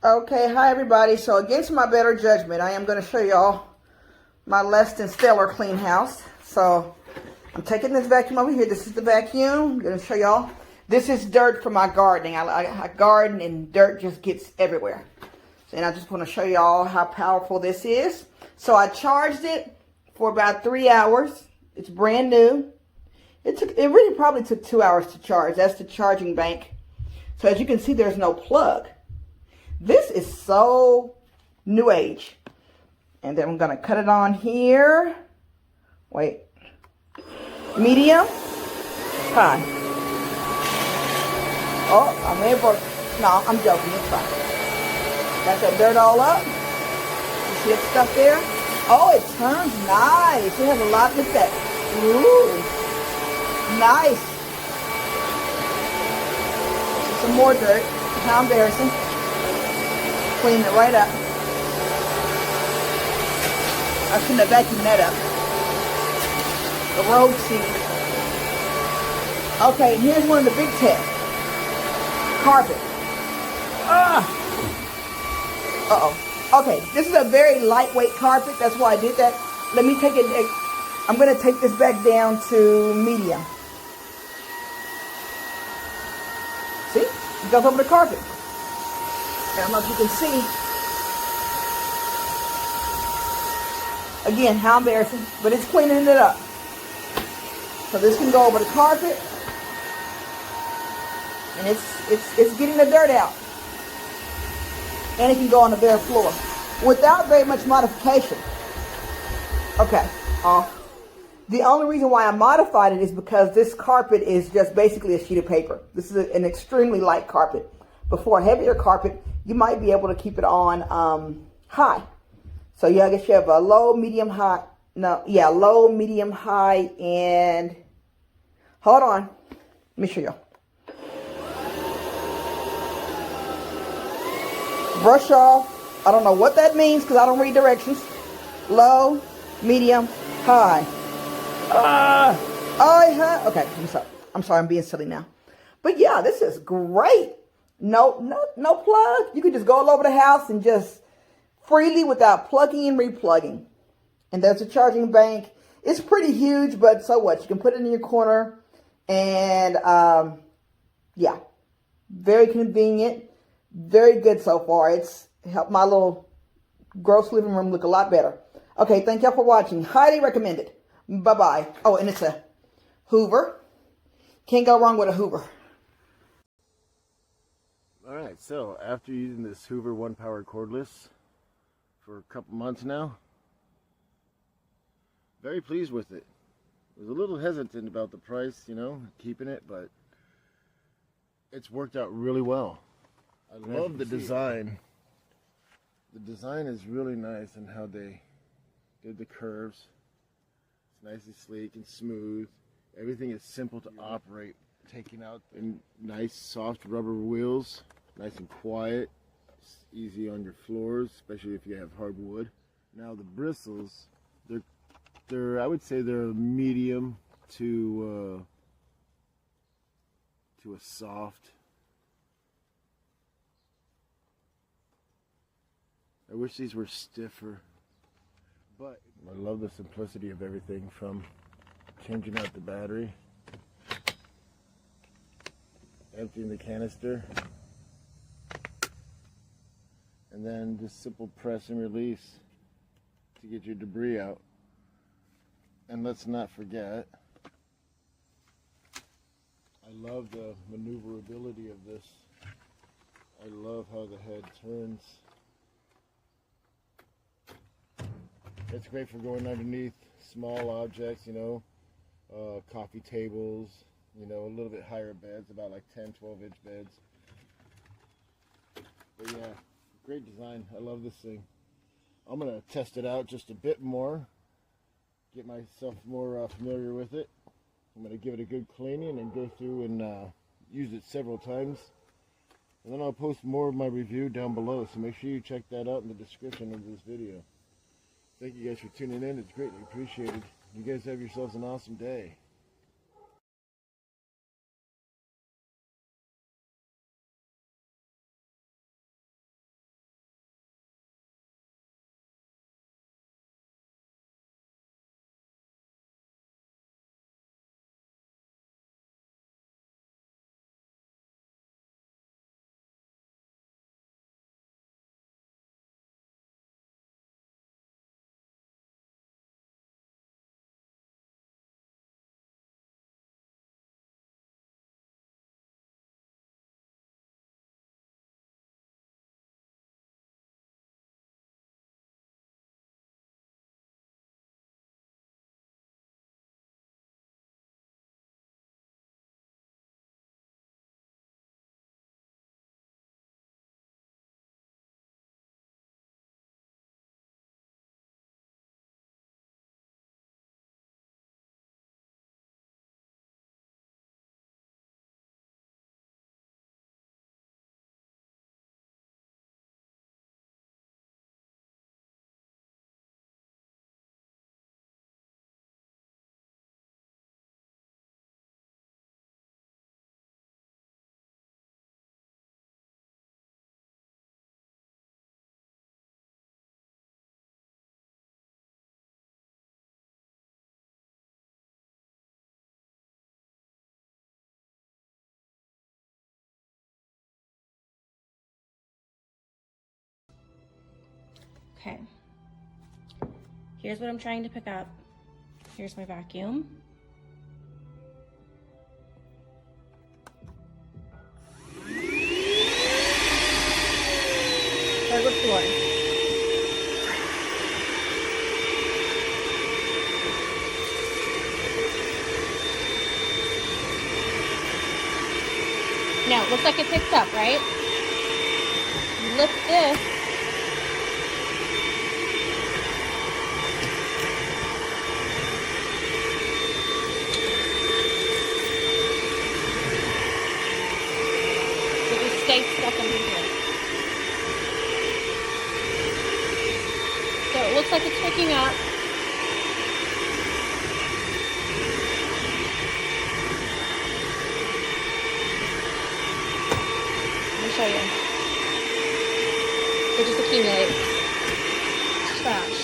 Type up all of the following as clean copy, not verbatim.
Okay, hi everybody. So against my better judgment, I am going to show y'all my less than stellar clean house. So I'm taking this vacuum over here. This is the vacuum. I'm going to show y'all. This is dirt from my gardening. I garden and dirt just gets everywhere. And I just want to show y'all how powerful this is. So I charged it for about 3 hours. It's brand new. It really probably took 2 hours to charge. That's the charging bank. So as you can see, there's no plug. This is so new age. And then I'm going to cut it on here. Wait. Medium. High. Oh, I may have broke. No, I'm joking. It's fine. Got that dirt all up. You see that stuff there? Oh, it turns nice. It has a lot with that. Ooh. Nice. Some more dirt. How embarrassing. Clean it right up. I shouldn't have vacuumed that up. The road seat. Okay, and here's one of the big tests. Carpet. Uh-oh. Okay, this is a very lightweight carpet. That's why I did that. Let me take it. I'm going to take this back down to medium. See? It goes over the carpet. I don't know if you can see. Again, how embarrassing, but it's cleaning it up. So this can go over the carpet, and it's getting the dirt out. And it can go on the bare floor without very much modification. Okay. The only reason why I modified it is because this carpet is just basically a sheet of paper. This is an extremely light carpet. Before a heavier carpet, you might be able to keep it on high. So yeah, I guess you have a low, medium, high. No, yeah, low, medium, high, and hold on. Let me show you. Brush off. I don't know what that means because I don't read directions. Low, medium, high. Okay, I'm sorry, I'm being silly now. But yeah, this is great. No plug. You can just go all over the house and just freely without plugging and replugging. And there's a charging bank. It's pretty huge, but so what? You can put it in your corner. And yeah, very convenient. Very good so far. It's helped my little gross living room look a lot better. Okay, thank y'all for watching. Highly recommended. Bye-bye. Oh, and it's a Hoover. Can't go wrong with a Hoover. Alright, so after using this Hoover ONEPWR cordless for a couple months now, very pleased with it. Was a little hesitant about the price, you know, keeping it, but it's worked out really well. I love the design. The design is really nice and how they did the curves. It's nice and sleek and smooth. Everything is simple to operate. Taking out the nice soft rubber wheels, nice and quiet. It's easy on your floors, especially if you have hardwood. Now the bristles, they're I would say they're medium to a soft. I wish these were stiffer, but I love the simplicity of everything, from changing out the battery, emptying the canister, and then just simple press and release to get your debris out. And let's not forget, I love the maneuverability of this. I love how the head turns. It's great for going underneath small objects, you know, coffee tables, you know, a little bit higher beds, about like 10, 12-inch beds. But yeah, great design. I love this thing. I'm going to test it out just a bit more, get myself more familiar with it. I'm going to give it a good cleaning and go through and use it several times. And then I'll post more of my review down below, so make sure you check that out in the description of this video. Thank you guys for tuning in. It's greatly appreciated. You guys have yourselves an awesome day. Okay. Here's what I'm trying to pick up. Here's my vacuum. Hardwood floor. Now, it looks like it picks up, right? You lift this. It just stays stuck under here. So it looks like it's picking up. Let me show you. It just accumulates. Trash.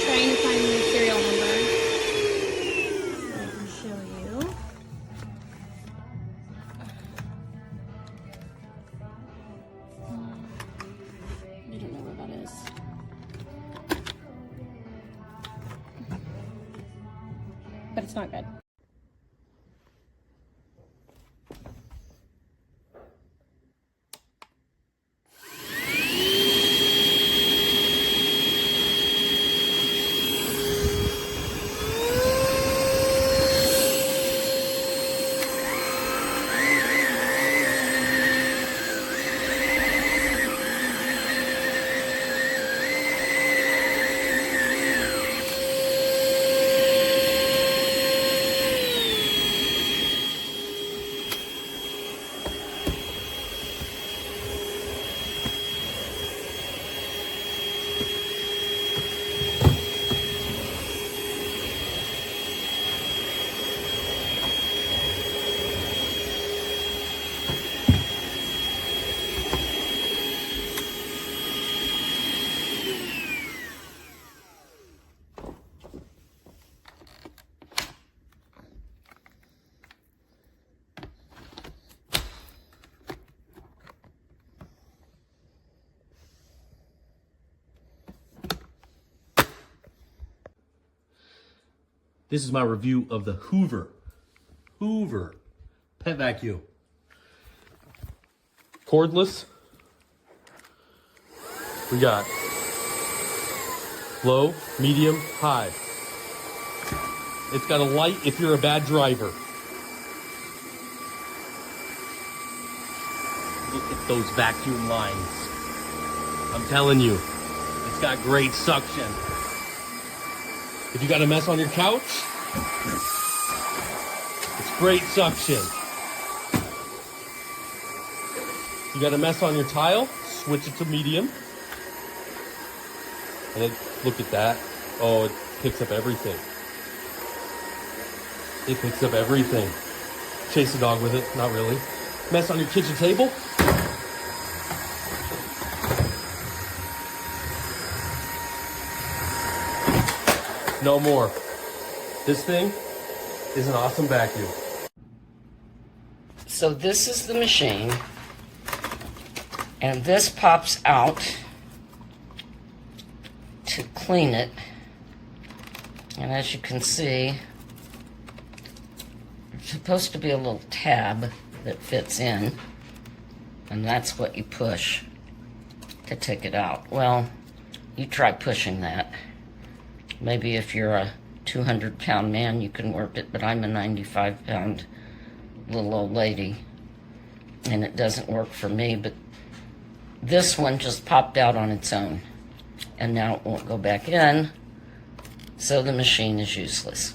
Trying to find the serial number. I can show you. I don't know where that is. But it's not good. This is my review of the Hoover pet vacuum. Cordless. We got low, medium, high. It's got a light if you're a bad driver. Look at those vacuum lines. I'm telling you, it's got great suction. If you got a mess on your couch, it's great suction. You got a mess on your tile, switch it to medium. And then look at that. Oh, it picks up everything. It picks up everything. Chase the dog with it, not really. Mess on your kitchen table. No more. This thing is an awesome vacuum. So this is the machine, and this pops out to clean it. And as you can see, there's supposed to be a little tab that fits in, and that's what you push to take it out. Well, you try pushing that. Maybe if you're a 200-pound man, you can work it, but I'm a 95-pound little old lady, and it doesn't work for me. But this one just popped out on its own, and now it won't go back in, so the machine is useless.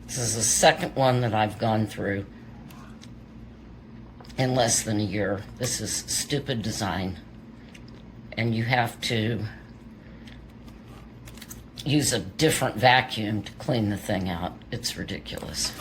This is the second one that I've gone through in less than a year. This is stupid design, and you have to use a different vacuum to clean the thing out. It's ridiculous.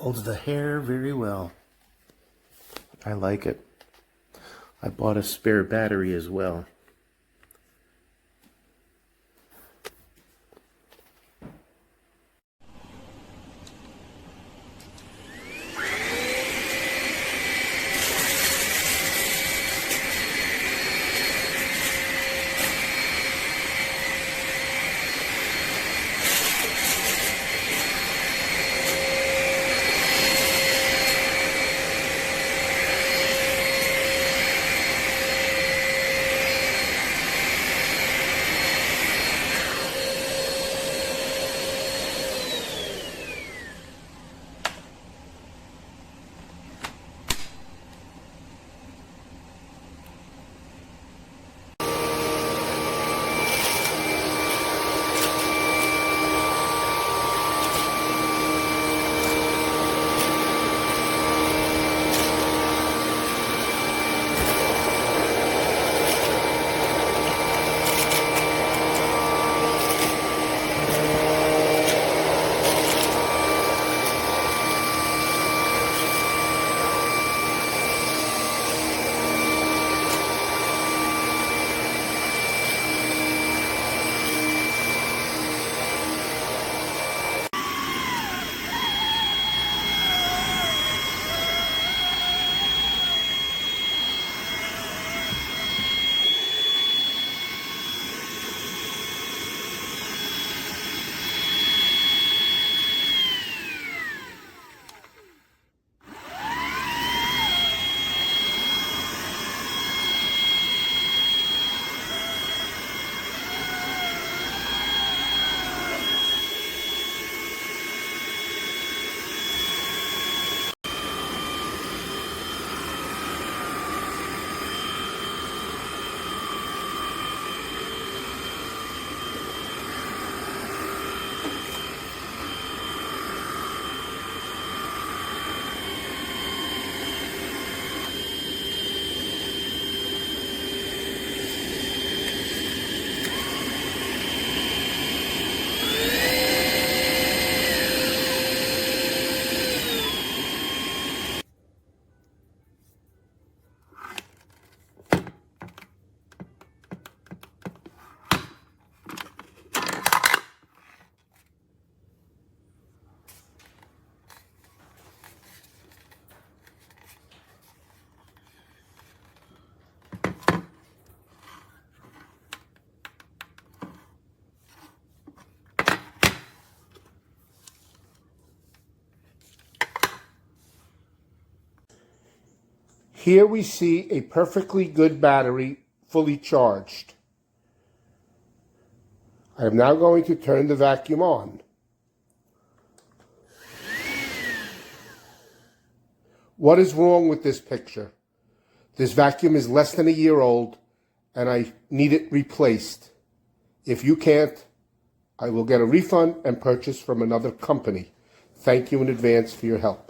Holds the hair very well. I like it. I bought a spare battery as well. Here we see a perfectly good battery fully charged. I am now going to turn the vacuum on. What is wrong with this picture? This vacuum is less than a year old and I need it replaced. If you can't, I will get a refund and purchase from another company. Thank you in advance for your help.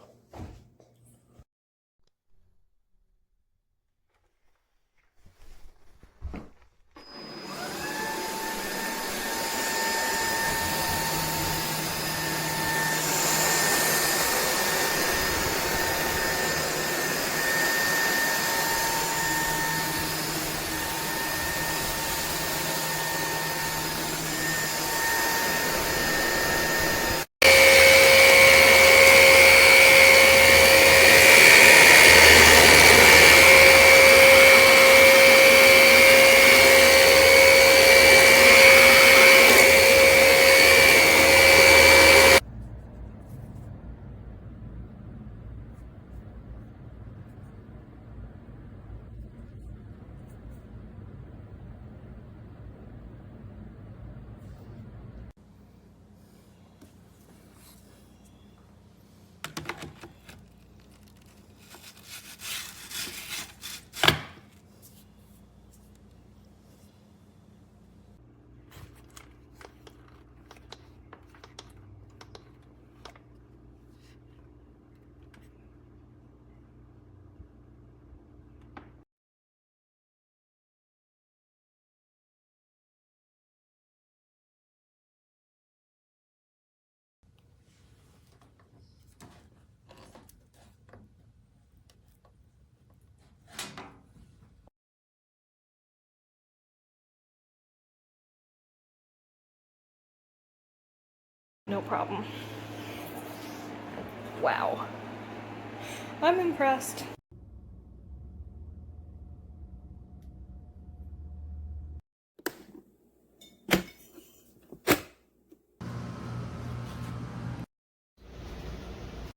No problem. Wow. I'm impressed.